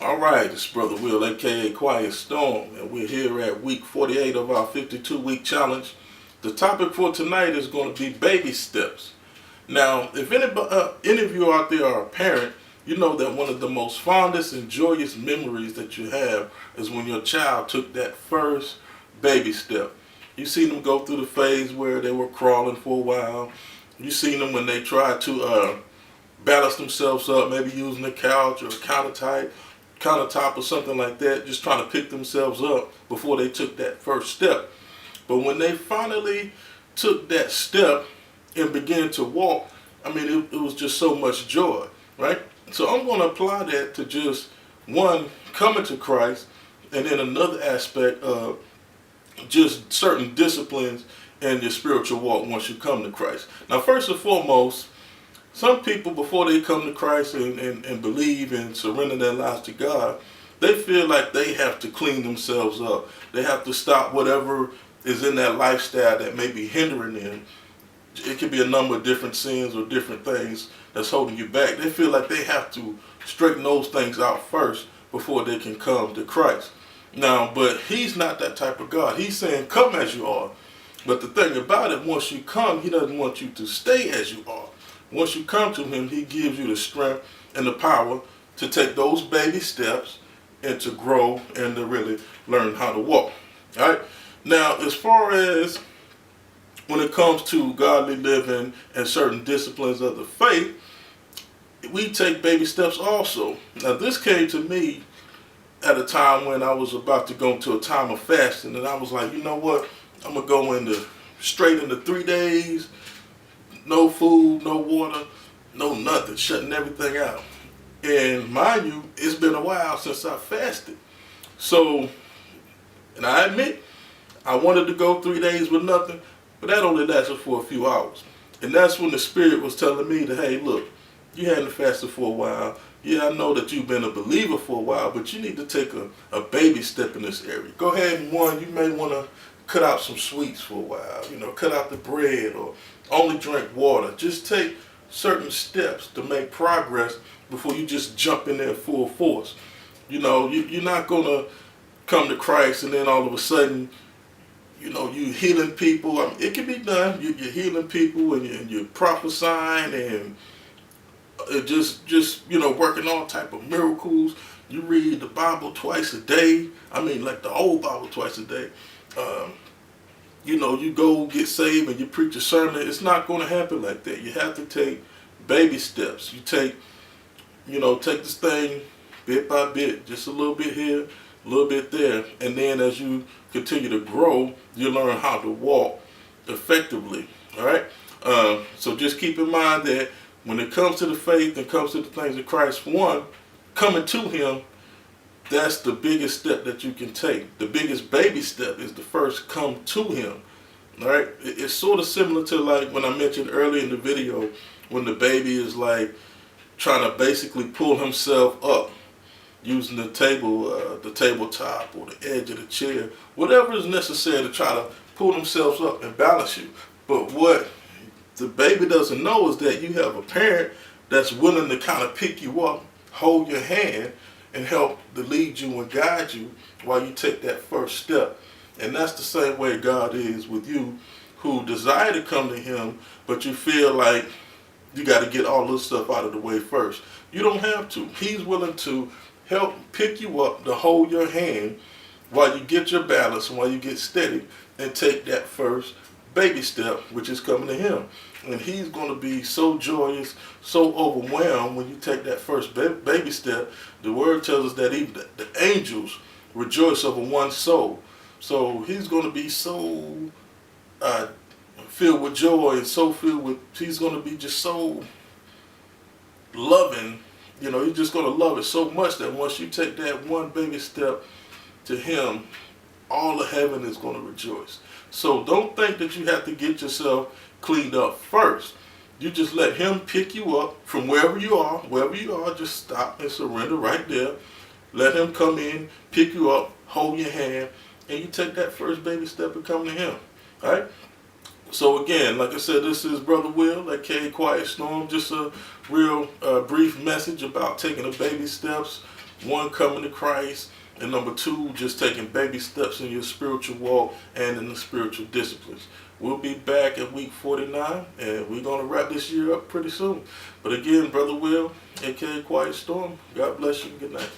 All right, it's Brother Will, aka Quiet Storm, and we're here at week 48 of our 52-week challenge. The topic for tonight is going to be baby steps. Now, if any of you out there are a parent, you know that one of the most fondest and joyous memories that you have is when your child took that first baby step. You seen them go through the phase where they were crawling for a while. You seen them when they tried to balance themselves up, maybe using a couch or a countertop or something like that, just trying to pick themselves up before they took that first step. But when they finally took that step and began to walk, I mean, it was just so much joy, right? So I'm going to apply that to just one, coming to Christ, and then another aspect of just certain disciplines in your spiritual walk once you come to Christ. Now, first and foremost, some people, before they come to Christ and believe and surrender their lives to God, they feel like they have to clean themselves up. They have to stop whatever is in that lifestyle that may be hindering them. It could be a number of different sins or different things that's holding you back. They feel like they have to straighten those things out first before they can come to Christ. Now, but He's not that type of God. He's saying, come as you are. But the thing about it, once you come, He doesn't want you to stay as you are. Once you come to Him, He gives you the strength and the power to take those baby steps and to grow and to really learn how to walk. All right? Now, as far as when it comes to godly living and certain disciplines of the faith, we take baby steps also. Now, this came to me at a time when I was about to go into a time of fasting, and I was like, you know what? I'm going to go straight into 3 days. No food, no water, no nothing, shutting everything out. And mind you, it's been a while since I fasted. So, and I admit, I wanted to go 3 days with nothing, but that only lasted for a few hours. And that's when the Spirit was telling me that, hey, look, you hadn't fasted for a while. Yeah, I know that you've been a believer for a while, but you need to take a baby step in this area. Go ahead and you may want to cut out some sweets for a while, cut out the bread or only drink water. Just take certain steps to make progress before you just jump in there full force. You're not going to come to Christ and then all of a sudden, you healing people. I mean, it can be done. You're healing people and you're prophesying and just working all type of miracles. You read the Bible twice a day. I mean, like the whole Bible twice a day. You go get saved and you preach a sermon. It's not going to happen like that. You have to take baby steps. You take this thing bit by bit, just a little bit here, a little bit there. And then as you continue to grow, you learn how to walk effectively. All right? So just keep in mind that when it comes to the faith and comes to the things of Christ, one, coming to Him, that's the biggest step that you can take. The biggest baby step is to first come to Him. All right? It's sort of similar to like when I mentioned earlier in the video when the baby is like trying to basically pull himself up using the tabletop or the edge of the chair, whatever is necessary to try to pull themselves up and balance you. But what the baby doesn't know is that you have a parent that's willing to kind of pick you up, hold your hand, and help to lead you and guide you while you take that first step. And that's the same way God is with you who desire to come to Him, but you feel like you got to get all this stuff out of the way first. You don't have to. He's willing to help pick you up, to hold your hand while you get your balance and while you get steady and take that first baby step, which is coming to Him. And He's going to be so joyous, so overwhelmed when you take that first baby step. The Word tells us that even the angels rejoice over one soul. So He's going to be so filled with joy and He's going to be just so loving. He's just going to love it so much that once you take that one baby step to Him, all of heaven is going to rejoice. So don't think that you have to get yourself cleaned up first. You just let Him pick you up from wherever you are, just stop and surrender right there. Let Him come in, pick you up, hold your hand, and you take that first baby step and come to Him. All right? So again, like I said, this is Brother Will, aka Quiet Storm. Just a real brief message about taking the baby steps One, coming to Christ, and number two, just taking baby steps in your spiritual walk and in the spiritual disciplines. We'll be back at week 49, and we're going to wrap this year up pretty soon. But again, Brother Will, aka Quiet Storm, God bless you. Good night.